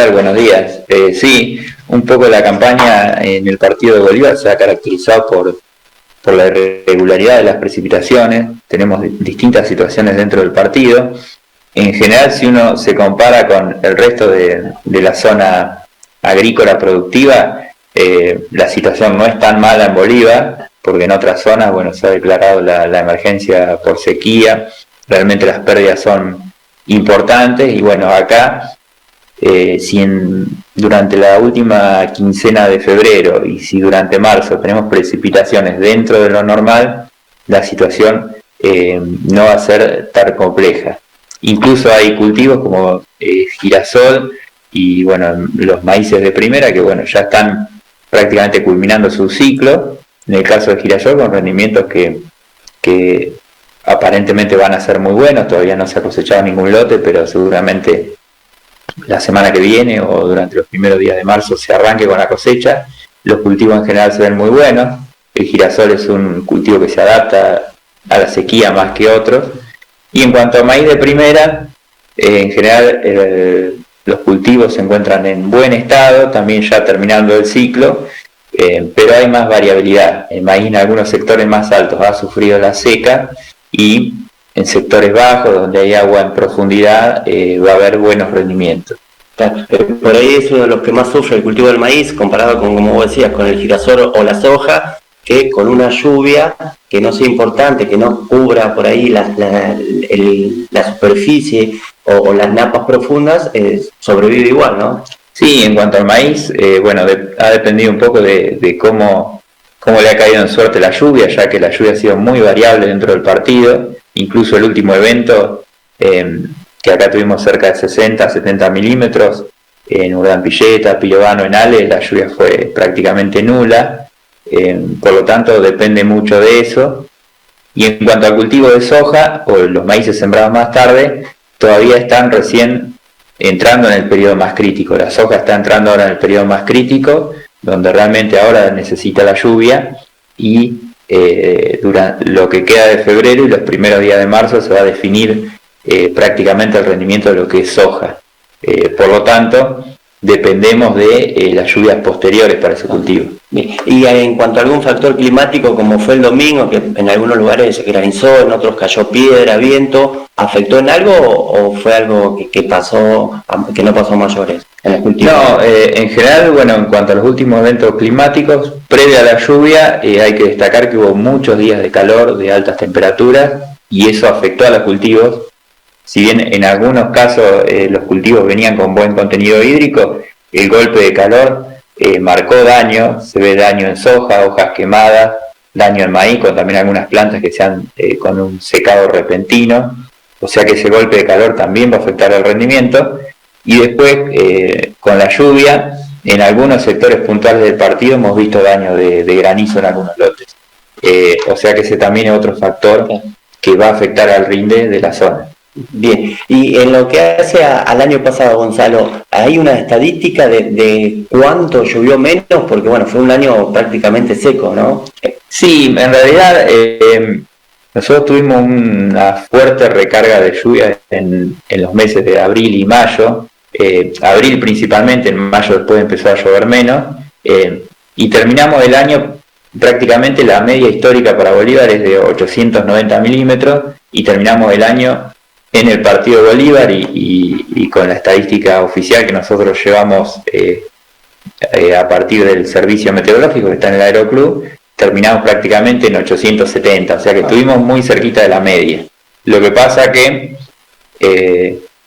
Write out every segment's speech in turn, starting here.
tal? Buenos días. Sí, un poco la campaña en el partido de Bolívar se ha caracterizado por la irregularidad de las precipitaciones. Tenemos distintas situaciones dentro del partido. En general, si uno se compara con el resto de la zona agrícola productiva, la situación no es tan mala en Bolívar, porque en otras zonas, bueno, se ha declarado la emergencia por sequía, realmente las pérdidas son importantes y bueno, acá si durante la última quincena de febrero y si durante marzo tenemos precipitaciones dentro de lo normal, la situación no va a ser tan compleja. Incluso hay cultivos como girasol y bueno, los maíces de primera que bueno, ya están prácticamente culminando su ciclo. En el caso de girasol con rendimientos que aparentemente van a ser muy buenos, todavía no se ha cosechado ningún lote, pero seguramente la semana que viene o durante los primeros días de marzo se arranque con la cosecha. Los cultivos en general se ven muy buenos. El girasol es un cultivo que se adapta a la sequía más que otros. Y en cuanto a maíz de primera, en general los cultivos se encuentran en buen estado, también ya terminando el ciclo, pero hay más variabilidad. El maíz en algunos sectores más altos ha sufrido la seca y en sectores bajos, donde hay agua en profundidad, va a haber buenos rendimientos. Claro, por ahí es uno de los que más sufre el cultivo del maíz, comparado con, como vos decías, con el girasol o la soja, que con una lluvia que no sea importante, que no cubra por ahí la superficie o las napas profundas, sobrevive igual, ¿no? Sí, en cuanto al maíz, bueno, ha dependido un poco de cómo le ha caído en suerte la lluvia, ya que la lluvia ha sido muy variable dentro del partido. Incluso el último evento, que acá tuvimos cerca de 60, 70 milímetros, en Urdampilleta, Pirovano, en Ale, la lluvia fue prácticamente nula, por lo tanto depende mucho de eso. Y en cuanto al cultivo de soja, o los maíces sembrados más tarde, todavía están recién entrando en el periodo más crítico. La soja está entrando ahora en el periodo más crítico, donde realmente ahora necesita la lluvia y durante lo que queda de febrero y los primeros días de marzo se va a definir prácticamente el rendimiento de lo que es soja. Por lo tanto, dependemos de las lluvias posteriores para ese cultivo. Bien. Y en cuanto a algún factor climático, como fue el domingo, que en algunos lugares se granizó, en otros cayó piedra, viento, ¿afectó en algo o fue algo que pasó, que no pasó a mayores en el cultivo? No, en general, bueno, en cuanto a los últimos eventos climáticos, previo a la lluvia, hay que destacar que hubo muchos días de calor, de altas temperaturas, y eso afectó a los cultivos. Si bien en algunos casos los cultivos venían con buen contenido hídrico, el golpe de calor marcó daño, se ve daño en soja, hojas quemadas, daño en maíz, con también algunas plantas que se han con un secado repentino, o sea que ese golpe de calor también va a afectar el rendimiento. Y después, con la lluvia, en algunos sectores puntuales del partido hemos visto daño de granizo en algunos lotes. O sea que ese también es otro factor que va a afectar al rinde de la zona. Bien, y en lo que hace al año pasado, Gonzalo, ¿hay una estadística de cuánto llovió menos? Porque bueno, fue un año prácticamente seco, ¿no? Sí, en realidad nosotros tuvimos una fuerte recarga de lluvia en los meses de abril y mayo. Abril principalmente, en mayo después empezó a llover menos, y terminamos el año, prácticamente la media histórica para Bolívar es de 890 milímetros, y terminamos el año en el partido de Bolívar y con la estadística oficial que nosotros llevamos a partir del servicio meteorológico que está en el Aeroclub, terminamos prácticamente en 870, o sea que estuvimos muy cerquita de la media. Lo que pasa que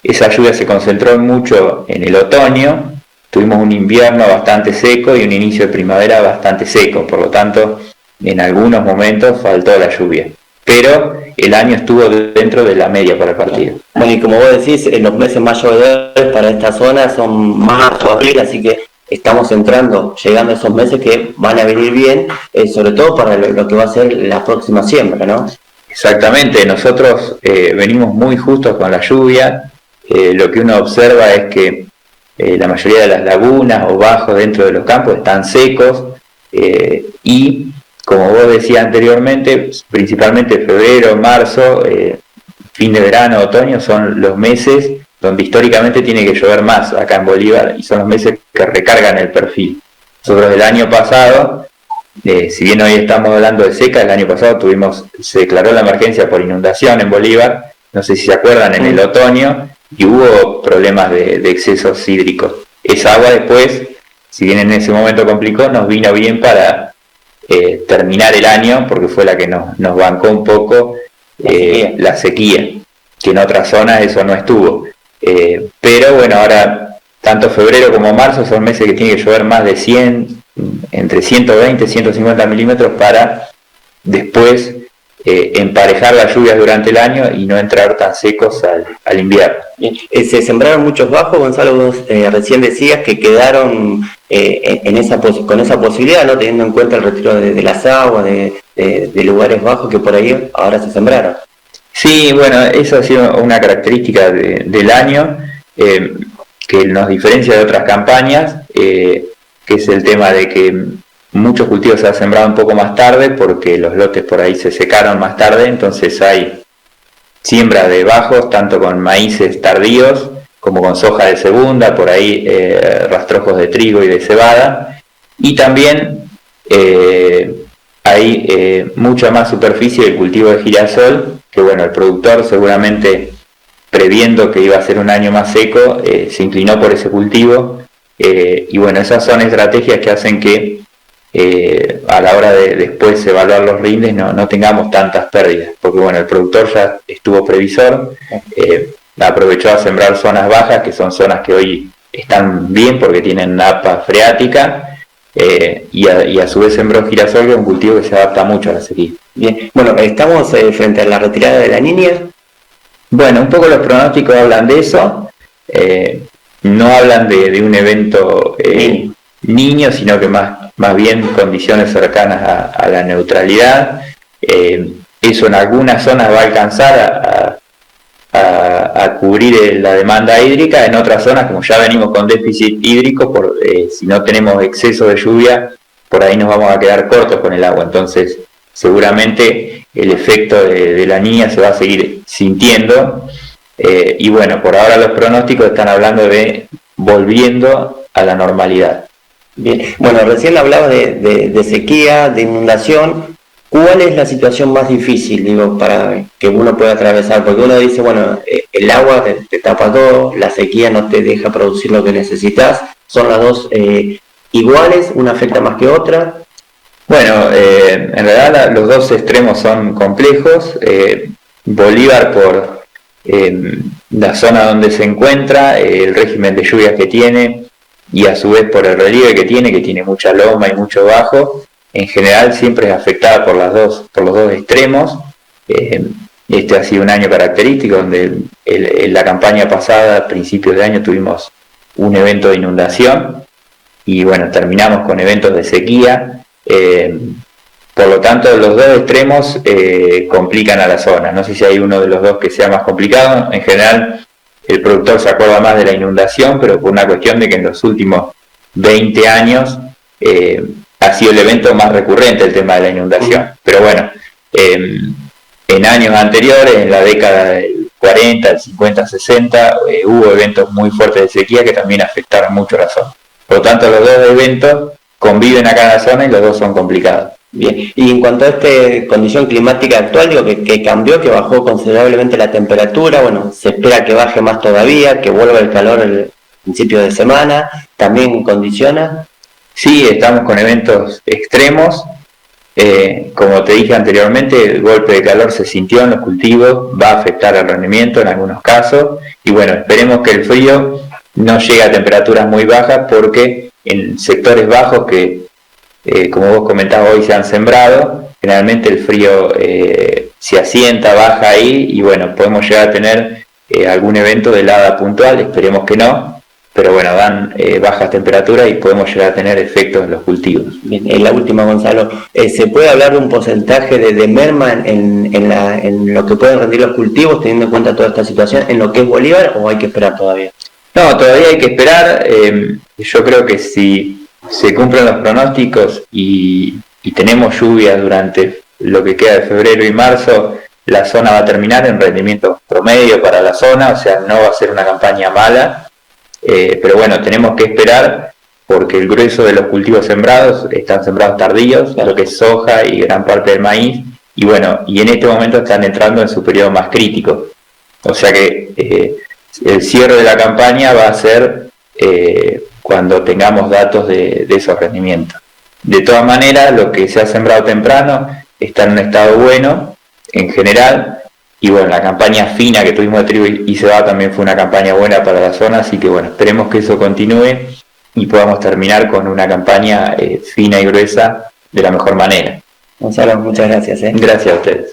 esa lluvia se concentró mucho en el otoño, tuvimos un invierno bastante seco y un inicio de primavera bastante seco, por lo tanto en algunos momentos faltó la lluvia, pero el año estuvo dentro de la media para el partido. Bueno, y como vos decís, los meses más llovedores para esta zona son marzo, abril, así que estamos llegando a esos meses que van a venir bien, sobre todo para lo que va a ser la próxima siembra, ¿no? Exactamente, nosotros venimos muy justos con la lluvia. Lo que uno observa es que la mayoría de las lagunas o bajos dentro de los campos están secos, y como vos decías anteriormente, principalmente febrero, marzo, fin de verano, otoño son los meses donde históricamente tiene que llover más acá en Bolívar y son los meses que recargan el perfil. Nosotros el año pasado, si bien hoy estamos hablando de seca, el año pasado se declaró la emergencia por inundación en Bolívar, no sé si se acuerdan, en el otoño, y hubo problemas de excesos hídricos. Esa agua después, si bien en ese momento complicó, nos vino bien para terminar el año, porque fue la que nos bancó un poco la sequía, que en otras zonas eso no estuvo. Pero bueno, ahora tanto febrero como marzo son meses que tiene que llover más de 100, entre 120 y 150 milímetros para después emparejar las lluvias durante el año y no entrar tan secos al invierno. Se sembraron muchos bajos, Gonzalo, vos recién decías que quedaron con esa posibilidad, ¿no? Teniendo en cuenta el retiro de las aguas, de lugares bajos que por ahí ahora se sembraron. Sí, bueno, eso ha sido una característica del año que nos diferencia de otras campañas, que es el tema de que muchos cultivos se han sembrado un poco más tarde porque los lotes por ahí se secaron más tarde, entonces hay siembra de bajos, tanto con maíces tardíos como con soja de segunda, por ahí rastrojos de trigo y de cebada, y también hay mucha más superficie de cultivo de girasol, que bueno, el productor seguramente previendo que iba a ser un año más seco, se inclinó por ese cultivo, y bueno, esas son estrategias que hacen que a la hora de después evaluar los rindes no tengamos tantas pérdidas, porque bueno, el productor ya estuvo previsor, aprovechó a sembrar zonas bajas, que son zonas que hoy están bien porque tienen napa freática, y a su vez sembró girasol, que es un cultivo que se adapta mucho a la sequía. Bien, bueno, estamos frente a la retirada de la Niña. Bueno, un poco los pronósticos hablan de eso, no hablan de un evento niño, sino que más bien condiciones cercanas a la neutralidad. Eso en algunas zonas va a alcanzar a cubrir la demanda hídrica, en otras zonas, como ya venimos con déficit hídrico, si no tenemos exceso de lluvia, por ahí nos vamos a quedar cortos con el agua, entonces seguramente el efecto de la Niña se va a seguir sintiendo, y bueno, por ahora los pronósticos están hablando de volviendo a la normalidad. Bien, bueno, recién hablabas de sequía, de inundación. ¿Cuál es la situación más difícil, digo, para que uno pueda atravesar? Porque uno dice, bueno, el agua te tapa todo, la sequía no te deja producir lo que necesitas. ¿Son las dos iguales? ¿Una afecta más que otra? Bueno, en realidad los dos extremos son complejos. Bolívar, por la zona donde se encuentra, el régimen de lluvias que tiene, y a su vez por el relieve que tiene mucha loma y mucho bajo, en general siempre es afectada por los dos extremos. Este ha sido un año característico donde en la campaña pasada, a principios de año, tuvimos un evento de inundación y bueno, terminamos con eventos de sequía. Por lo tanto, los dos extremos complican a la zona. No sé si hay uno de los dos que sea más complicado. En general, el productor se acuerda más de la inundación, pero por una cuestión de que en los últimos 20 años ha sido el evento más recurrente el tema de la inundación. Pero bueno, en años anteriores, en la década del 40, del 50, 60, hubo eventos muy fuertes de sequía que también afectaron mucho a la zona. Por lo tanto, los dos eventos conviven acá en la zona y los dos son complicados. Bien, y en cuanto a esta condición climática actual, digo que cambió, que bajó considerablemente la temperatura, bueno, se espera que baje más todavía, que vuelva el calor el principio de semana, ¿también condiciona? Sí, estamos con eventos extremos, como te dije anteriormente, el golpe de calor se sintió en los cultivos, va a afectar el rendimiento en algunos casos, y bueno, esperemos que el frío no llegue a temperaturas muy bajas, porque en sectores bajos que como vos comentabas hoy se han sembrado, generalmente el frío se asienta, baja ahí y bueno, podemos llegar a tener algún evento de helada puntual, esperemos que no, pero bueno, dan bajas temperaturas y podemos llegar a tener efectos en los cultivos. Bien, en la última, Gonzalo, ¿se puede hablar de un porcentaje de merma en lo que pueden rendir los cultivos, teniendo en cuenta toda esta situación, en lo que es Bolívar, o hay que esperar todavía? No, todavía hay que esperar. Yo creo que si se cumplen los pronósticos y tenemos lluvias durante lo que queda de febrero y marzo, la zona va a terminar en rendimiento promedio para la zona, o sea, no va a ser una campaña mala, pero bueno, tenemos que esperar porque el grueso de los cultivos sembrados están sembrados tardíos, lo que es soja y gran parte del maíz, y bueno, y en este momento están entrando en su periodo más crítico. O sea que el cierre de la campaña va a ser cuando tengamos datos de esos rendimientos. De todas maneras, lo que se ha sembrado temprano está en un estado bueno en general, y bueno, la campaña fina que tuvimos de trigo y cebada también fue una campaña buena para la zona, así que bueno, esperemos que eso continúe y podamos terminar con una campaña fina y gruesa de la mejor manera. Gonzalo, muchas gracias. Gracias a ustedes.